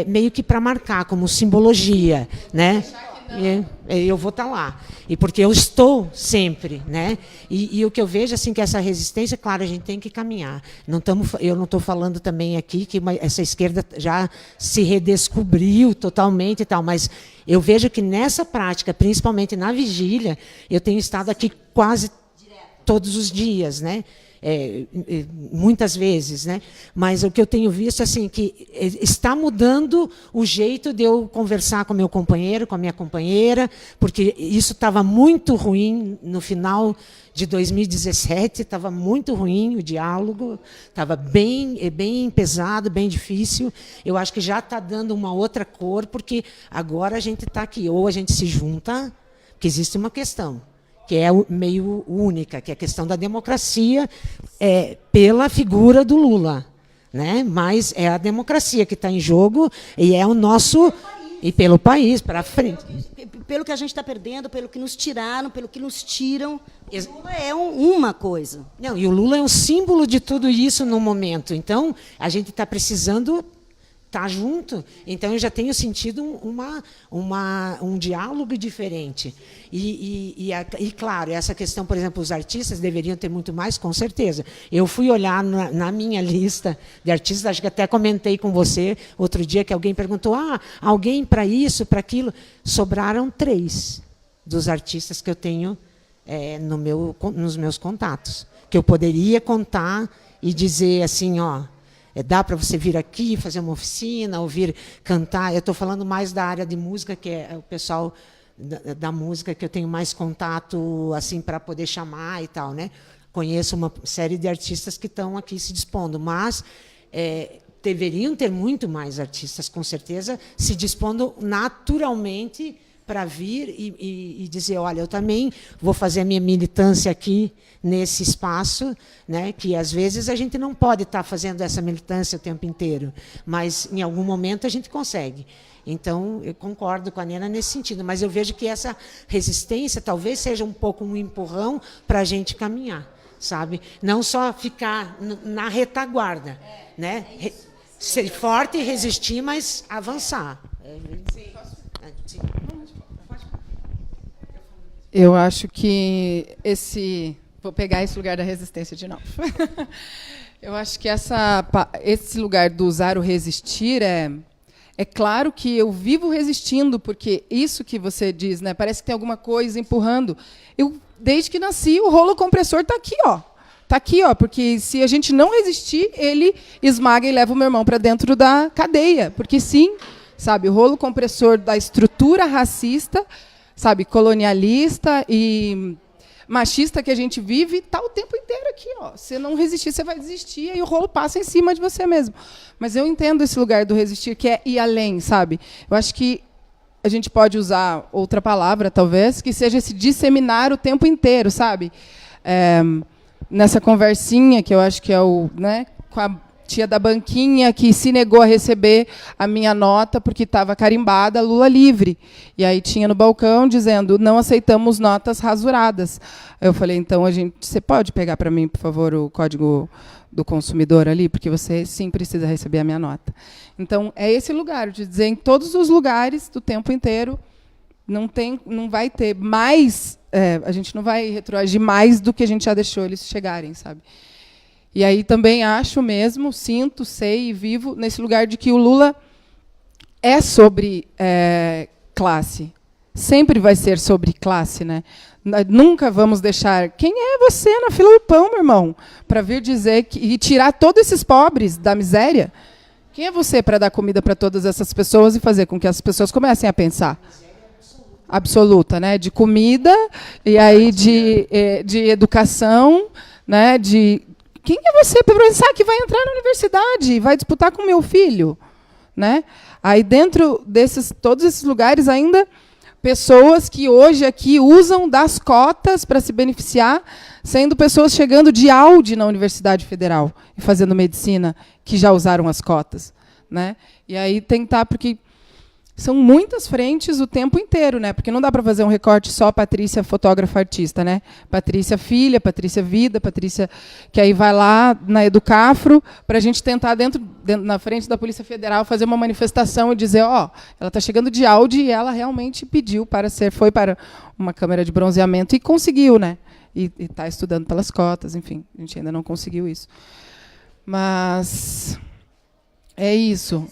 meio que para marcar, como simbologia, né? Eu vou estar lá. E porque eu estou sempre, né? E o que eu vejo assim que essa resistência, claro, a gente tem que caminhar. Eu não estou falando também aqui que essa esquerda já se redescobriu totalmente e tal, mas eu vejo que nessa prática, principalmente na vigília, eu tenho estado aqui quase todos os dias, né? Muitas vezes, né? Mas o que eu tenho visto assim que está mudando o jeito de eu conversar com meu companheiro, com a minha companheira, porque isso estava muito ruim no final de 2017, estava muito ruim o diálogo, estava bem pesado, bem difícil. Eu acho que já está dando uma outra cor, porque agora a gente está aqui, ou a gente se junta, porque existe uma questão que é meio única, que é a questão da democracia pela figura do Lula, né? Mas é a democracia que está em jogo e é o nosso... E pelo país, para frente. Pelo que a gente está perdendo, pelo que nos tiraram, pelo que nos tiram, o Lula é uma coisa. Não, e o Lula é um símbolo de tudo isso no momento. Então, a gente está precisando... Tá junto, então eu já tenho sentido um diálogo diferente. E, claro, essa questão, por exemplo, os artistas deveriam ter muito mais, com certeza. Eu fui olhar na minha lista de artistas, acho que até comentei com você outro dia, que alguém perguntou, alguém para isso, para aquilo. Sobraram 3 dos artistas que eu tenho nos meus contatos, que eu poderia contar e dizer assim, dá para você vir aqui, fazer uma oficina, ouvir cantar. Eu estou falando mais da área de música, que é o pessoal da música que eu tenho mais contato assim para poder chamar e tal, né? Conheço uma série de artistas que estão aqui se dispondo, mas deveriam ter muito mais artistas, com certeza, se dispondo naturalmente para vir e dizer, olha, eu também vou fazer a minha militância aqui nesse espaço, né, que às vezes a gente não pode estar fazendo essa militância o tempo inteiro, mas em algum momento a gente consegue. Então, eu concordo com a Nena nesse sentido, mas eu vejo que essa resistência talvez seja um pouco um empurrão para a gente caminhar, sabe? Não só ficar na retaguarda, né? Ser forte e resistir, mas avançar. Sim. Eu acho que vou pegar esse lugar da resistência de novo. Eu acho que esse lugar do usar o resistir é claro que eu vivo resistindo, porque isso que você diz, né? Parece que tem alguma coisa empurrando. Eu, desde que nasci, o rolo compressor está aqui, ó. Está aqui, ó, porque se a gente não resistir, ele esmaga e leva o meu irmão para dentro da cadeia. Porque sim, sabe, o rolo compressor da estrutura racista, sabe, colonialista e machista que a gente vive, está o tempo inteiro aqui, ó. Se não resistir, você vai desistir e o rolo passa em cima de você mesmo. Mas eu entendo esse lugar do resistir, que é ir além, sabe? Eu acho que a gente pode usar outra palavra, talvez, que seja esse disseminar o tempo inteiro, sabe? Nessa conversinha, que eu acho que é né, com a tia da banquinha que se negou a receber a minha nota porque estava carimbada Lula livre. E aí tinha no balcão dizendo, não aceitamos notas rasuradas. Eu falei, então, você pode pegar para mim, por favor, o código do consumidor ali, porque você sim precisa receber a minha nota. Então, é esse lugar de dizer, em todos os lugares, do tempo inteiro, não vai ter mais, a gente não vai retroagir mais do que a gente já deixou eles chegarem, sabe? E aí também acho mesmo, sinto, sei e vivo nesse lugar de que o Lula é sobre classe. Sempre vai ser sobre classe, né? Nunca vamos deixar... Quem é você na fila do pão, meu irmão? Para vir dizer e tirar todos esses pobres da miséria? Quem é você para dar comida para todas essas pessoas e fazer com que as pessoas comecem a pensar? Absoluta, né? De comida, e aí de educação, né? Quem é você para pensar que vai entrar na universidade e vai disputar com meu filho? Né? Aí, dentro todos esses lugares, ainda, pessoas que hoje aqui usam das cotas para se beneficiar, sendo pessoas chegando de Audi na Universidade Federal e fazendo medicina, que já usaram as cotas. Né? E aí tentar, porque são muitas frentes o tempo inteiro, né? Porque não dá para fazer um recorte só Patrícia, fotógrafa, artista, né? Patrícia filha, Patrícia vida, Patrícia que aí vai lá na Educafro para a gente tentar na frente da Polícia Federal fazer uma manifestação e dizer, ó, ela está chegando de Audi e ela realmente pediu foi para uma câmera de bronzeamento e conseguiu, né? E está estudando pelas cotas, enfim, a gente ainda não conseguiu isso. Mas é isso.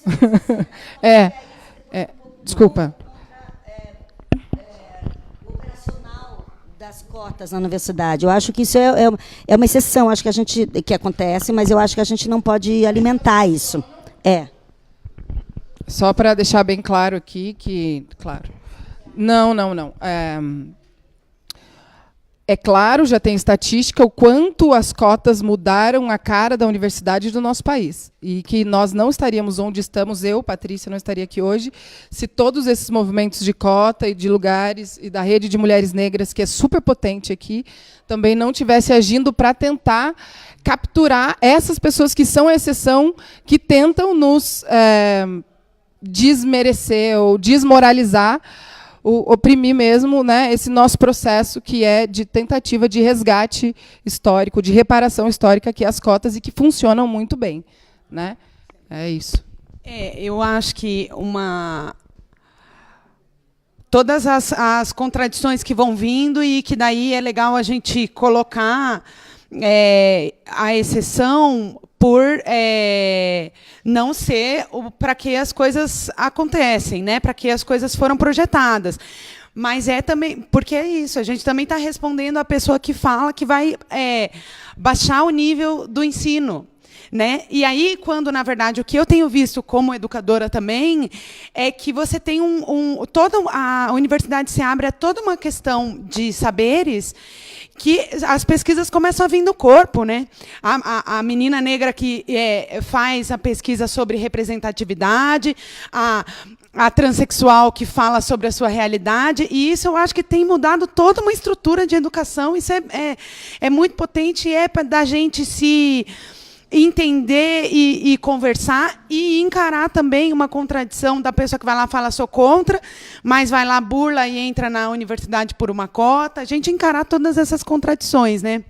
Desculpa. Operacional das cotas na universidade. Eu acho que isso é uma exceção, acho que que acontece, mas eu acho que a gente não pode alimentar isso. Só para deixar bem claro aqui que, claro, não. É claro, já tem estatística, o quanto as cotas mudaram a cara da universidade do nosso país. E que nós não estaríamos onde estamos, eu, Patrícia, não estaria aqui hoje, se todos esses movimentos de cota e de lugares, e da rede de mulheres negras, que é super potente aqui, também não estivesse agindo para tentar capturar essas pessoas que são a exceção, que tentam nos desmerecer ou desmoralizar, oprimir mesmo, né, esse nosso processo que é de tentativa de resgate histórico, de reparação histórica, que é as cotas, e que funcionam muito bem. Né? É isso. Eu acho que todas as contradições que vão vindo e que daí é legal a gente colocar a exceção por não ser para que as coisas acontecem, né? Para que as coisas foram projetadas. Mas também, porque é isso, a gente também está respondendo à pessoa que fala que vai baixar o nível do ensino. né? E aí, quando, na verdade, o que eu tenho visto como educadora também é que você tem toda a universidade se abre a toda uma questão de saberes que as pesquisas começam a vir do corpo, né? A menina negra que faz a pesquisa sobre representatividade, a transexual que fala sobre a sua realidade, e isso eu acho que tem mudado toda uma estrutura de educação. Isso é muito potente, da gente se entender e conversar e encarar também uma contradição da pessoa que vai lá e fala sou contra, mas vai lá, burla e entra na universidade por uma cota. A gente encarar todas essas contradições, né?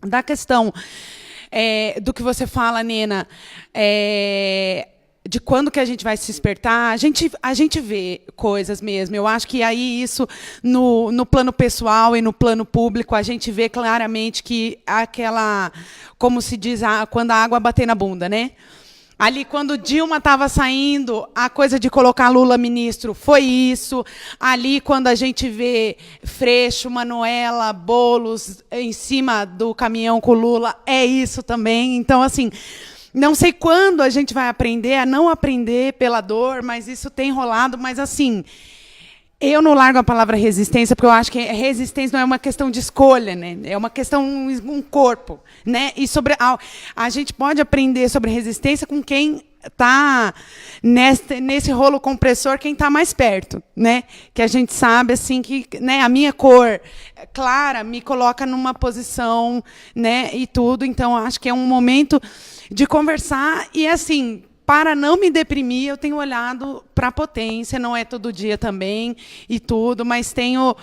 Da questão do que você fala, Nena, de quando que a gente vai se despertar, a gente vê coisas mesmo. Eu acho que aí isso, no plano pessoal e no plano público, a gente vê claramente que aquela, como se diz, quando a água bater na bunda, né? Ali, quando Dilma estava saindo, a coisa de colocar Lula ministro foi isso. Ali, quando a gente vê Freixo, Manuela, Boulos em cima do caminhão com Lula, é isso também. Então, assim, não sei quando a gente vai aprender a não aprender pela dor, mas isso tem rolado. Mas, assim, eu não largo a palavra resistência, porque eu acho que resistência não é uma questão de escolha, né? É uma questão, um corpo, né? E a gente pode aprender sobre resistência com quem está nesse rolo compressor, quem está mais perto, né? Que a gente sabe assim que, né, a minha cor clara me coloca numa posição, né, e tudo. Então acho que é um momento de conversar e, assim, para não me deprimir, eu tenho olhado para a potência, não é todo dia também e tudo, mas tenho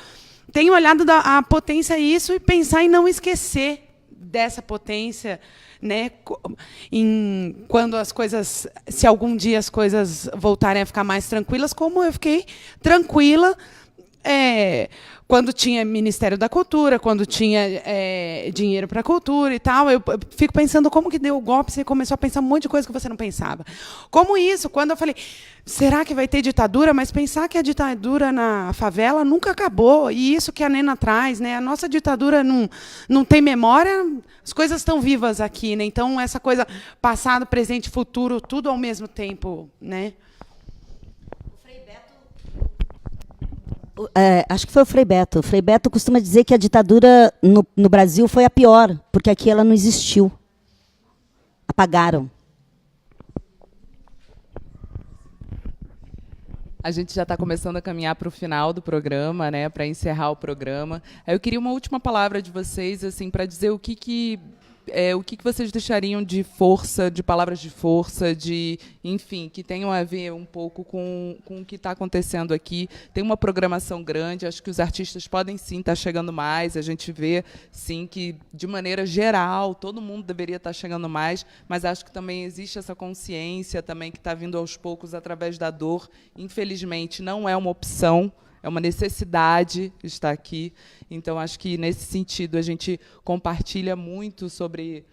olhado a potência isso e pensar em não esquecer dessa potência, né? Quando as coisas, se algum dia as coisas voltarem a ficar mais tranquilas, como eu fiquei tranquila quando tinha Ministério da Cultura, quando tinha dinheiro para a cultura e tal. Eu fico pensando como que deu o golpe, você começou a pensar um monte de coisa que você não pensava. Como isso, quando eu falei, será que vai ter ditadura? Mas pensar que a ditadura na favela nunca acabou. E isso que a Nena traz, né? A nossa ditadura não tem memória, as coisas estão vivas aqui, né? Então, essa coisa passado, presente, futuro, tudo ao mesmo tempo, né? Acho que foi o Frei Beto. O Frei Beto costuma dizer que a ditadura no Brasil foi a pior, porque aqui ela não existiu. Apagaram. A gente já está começando a caminhar para o final do programa, né, para encerrar o programa. Eu queria uma última palavra de vocês, assim, para dizer o que vocês deixariam de força, de palavras de força, enfim, que tenham a ver um pouco com o que está acontecendo aqui. Tem uma programação grande, acho que os artistas podem, sim, estar chegando mais. A gente vê, sim, que, de maneira geral, todo mundo deveria estar chegando mais, mas acho que também existe essa consciência também que está vindo aos poucos através da dor. Infelizmente, não é uma opção, é uma necessidade estar aqui. Então, acho que, nesse sentido, a gente compartilha muito sobre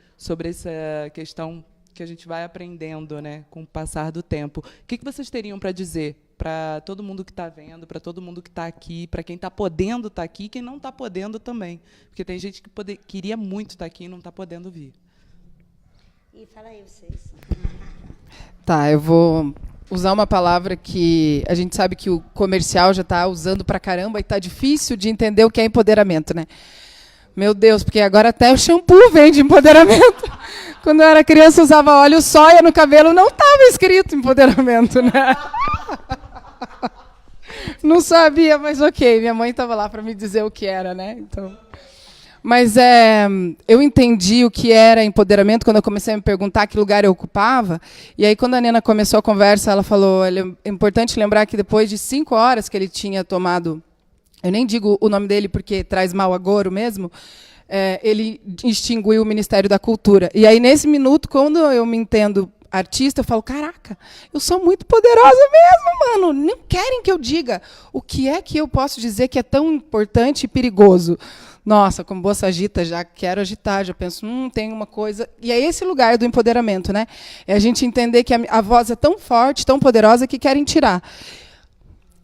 essa questão que a gente vai aprendendo, né, com o passar do tempo. O que vocês teriam para dizer para todo mundo que está vendo, para todo mundo que está aqui, para quem está podendo estar aqui e quem não está podendo também? Porque tem gente que queria muito estar aqui e não está podendo vir. E fala aí, vocês. Tá, eu vou usar uma palavra que a gente sabe que o comercial já está usando pra caramba e está difícil de entender o que é empoderamento, né? Meu Deus, porque agora até o shampoo vende empoderamento. Quando eu era criança, eu usava óleo soia no cabelo, não estava escrito empoderamento, né? Não sabia, mas ok, minha mãe estava lá para me dizer o que era, né? Então, mas eu entendi o que era empoderamento quando eu comecei a me perguntar que lugar eu ocupava. E aí, quando a Nena começou a conversa, ela falou, é importante lembrar que depois de 5 horas que ele tinha tomado, eu nem digo o nome dele porque traz mal agouro mesmo, ele extinguiu o Ministério da Cultura. E aí, nesse minuto, quando eu me entendo artista, eu falo, caraca, eu sou muito poderosa mesmo, mano. Não querem que eu diga o que é que eu posso dizer que é tão importante e perigoso. Nossa, como boa sagita, já quero agitar, já penso, tem uma coisa... E é esse lugar do empoderamento, né? É a gente entender que a voz é tão forte, tão poderosa, que querem tirar.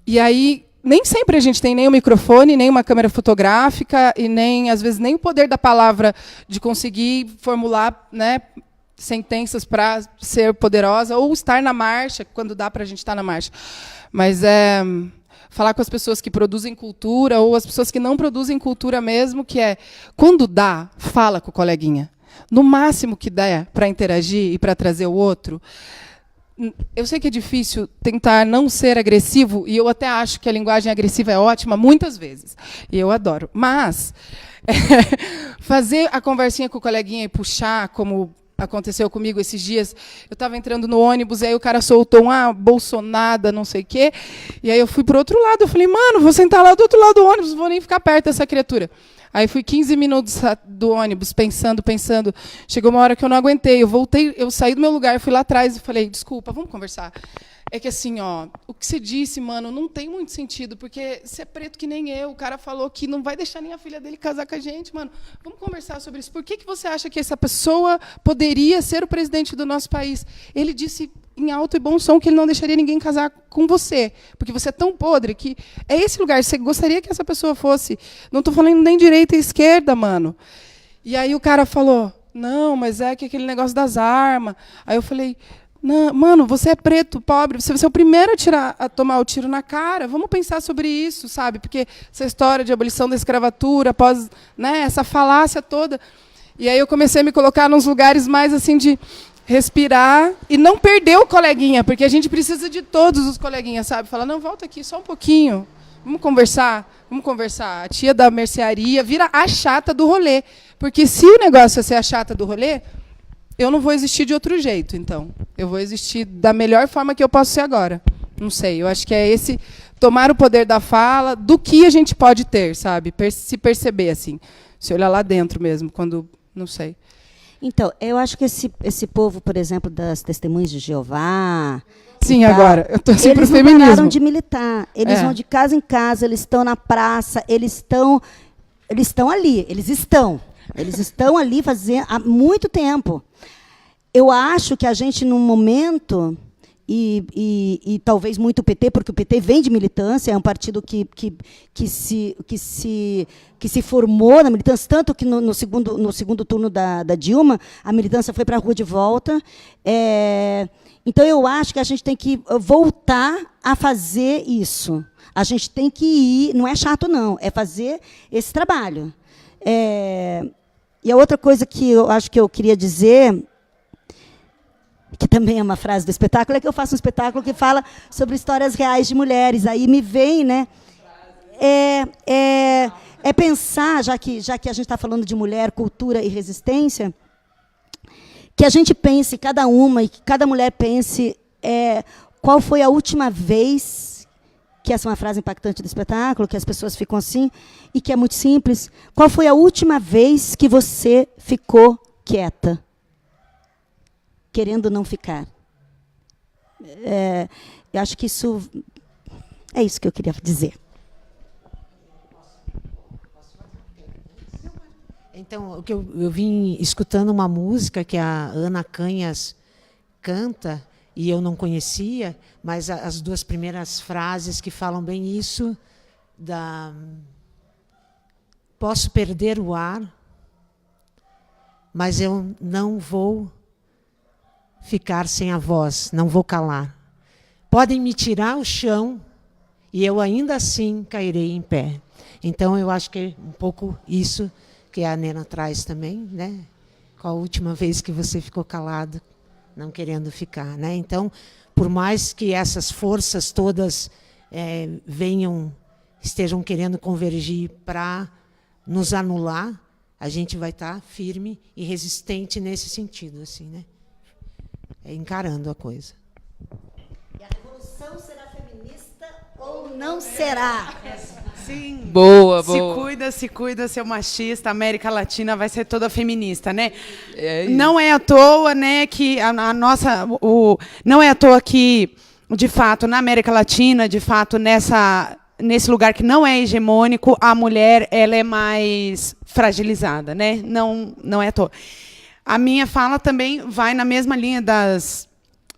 E aí, nem sempre a gente tem nem o microfone, nem uma câmera fotográfica, e nem, às vezes, nem o poder da palavra de conseguir formular, né, sentenças para ser poderosa, ou estar na marcha, quando dá para a gente estar na marcha. Mas falar com as pessoas que produzem cultura, ou as pessoas que não produzem cultura mesmo, que quando dá, fala com o coleguinha. No máximo que der para interagir e para trazer o outro. Eu sei que é difícil tentar não ser agressivo, e eu até acho que a linguagem agressiva é ótima, muitas vezes. E eu adoro. Mas fazer a conversinha com o coleguinha e puxar, como aconteceu comigo esses dias, eu estava entrando no ônibus, e aí o cara soltou uma bolsonada, não sei o quê, e aí eu fui para o outro lado, eu falei, mano, vou sentar lá do outro lado do ônibus, não vou nem ficar perto dessa criatura. Aí fui 15 minutos do ônibus, pensando. Chegou uma hora que eu não aguentei. Eu saí do meu lugar, fui lá atrás e falei, desculpa, vamos conversar. É que assim, o que você disse, mano, não tem muito sentido, porque você é preto que nem eu. O cara falou que não vai deixar nem a filha dele casar com a gente, mano. Vamos conversar sobre isso. Por que você acha que essa pessoa poderia ser o presidente do nosso país? Ele disse em alto e bom som que ele não deixaria ninguém casar com você, porque você é tão podre que é esse lugar. Você gostaria que essa pessoa fosse. Não estou falando nem direita e esquerda, mano. E aí o cara falou, não, mas é que aquele negócio das armas. Aí eu falei, não, mano, você é preto, pobre, você vai ser o primeiro a tomar o tiro na cara. Vamos pensar sobre isso, sabe? Porque essa história de abolição da escravatura, após, né, essa falácia toda. E aí eu comecei a me colocar nos lugares mais assim de respirar e não perder o coleguinha, porque a gente precisa de todos os coleguinhas, sabe? Falar, não, volta aqui só um pouquinho, vamos conversar. A tia da mercearia vira a chata do rolê, porque se o negócio é ser a chata do rolê, eu não vou existir de outro jeito, então. Eu vou existir da melhor forma que eu posso ser agora. Não sei, eu acho que é esse tomar o poder da fala, do que a gente pode ter, sabe? Se perceber, assim. Se olhar lá dentro mesmo, quando... Não sei. Então, eu acho que esse povo, por exemplo, das Testemunhas de Jeová... Sim, agora, eu estou assim para o feminismo. Eles não pararam de militar. Eles vão de casa em casa, eles estão na praça, eles estão ali, eles estão ali há muito tempo. Eu acho que a gente, num momento, e talvez muito o PT, porque o PT vem de militância, é um partido que se formou na militância, tanto que no segundo turno da Dilma, a militância foi para a rua de volta. Então, eu acho que a gente tem que voltar a fazer isso. A gente tem que ir, não é chato, não, é fazer esse trabalho. E a outra coisa que eu acho que eu queria dizer, que também é uma frase do espetáculo, é que eu faço um espetáculo que fala sobre histórias reais de mulheres. Aí me vem, né? Pensar, já que a gente está falando de mulher, cultura e resistência, que a gente pense, cada uma, e que cada mulher pense qual foi a última vez, que essa é uma frase impactante do espetáculo, que as pessoas ficam assim, e que é muito simples, qual foi a última vez que você ficou quieta? Querendo não ficar. Eu acho que isso... É isso que eu queria dizer. Então, o que eu vim escutando uma música que a Ana Canhas canta, e eu não conhecia, mas as duas primeiras frases que falam bem isso, posso perder o ar, mas eu não vou ficar sem a voz, não vou calar. Podem me tirar o chão e eu ainda assim cairei em pé. Então, eu acho que é um pouco isso que a Nena traz também, né? Qual a última vez que você ficou calado, não querendo ficar, né? Então, por mais que essas forças todas estejam querendo convergir para nos anular, a gente vai estar firme e resistente nesse sentido, assim, né? Encarando a coisa. E a revolução será feminista ou não será? Sim. Boa. Se cuida, seu machista. A América Latina vai ser toda feminista, né? Não é à toa, né, que não é à toa que, de fato, na América Latina, de fato, nesse lugar que não é hegemônico, a mulher ela é mais fragilizada, né? Não é à toa. A minha fala também vai na mesma linha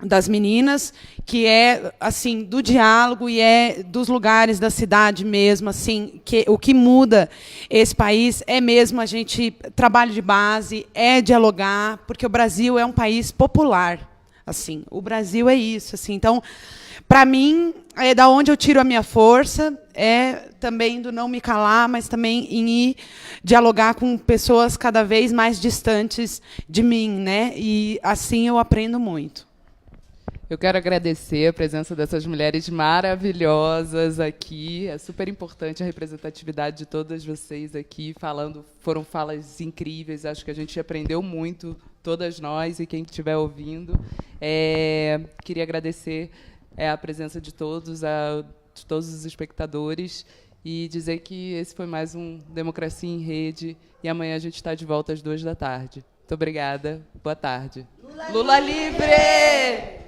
das meninas, que é assim do diálogo e é dos lugares da cidade mesmo, assim, que o que muda esse país é mesmo a gente trabalho de base, é dialogar, porque o Brasil é um país popular, assim, o Brasil é isso, assim. Então, para mim, é da onde eu tiro a minha força, é também do não me calar, mas também em ir dialogar com pessoas cada vez mais distantes de mim, né? E assim eu aprendo muito. Eu quero agradecer a presença dessas mulheres maravilhosas aqui. É super importante a representatividade de todas vocês aqui falando. Foram falas incríveis. Acho que a gente aprendeu muito, todas nós e quem estiver ouvindo. Queria agradecer a presença de todos os espectadores e dizer que esse foi mais um Democracia em Rede e amanhã a gente está de volta às 14h. Muito obrigada. Boa tarde. Lula livre!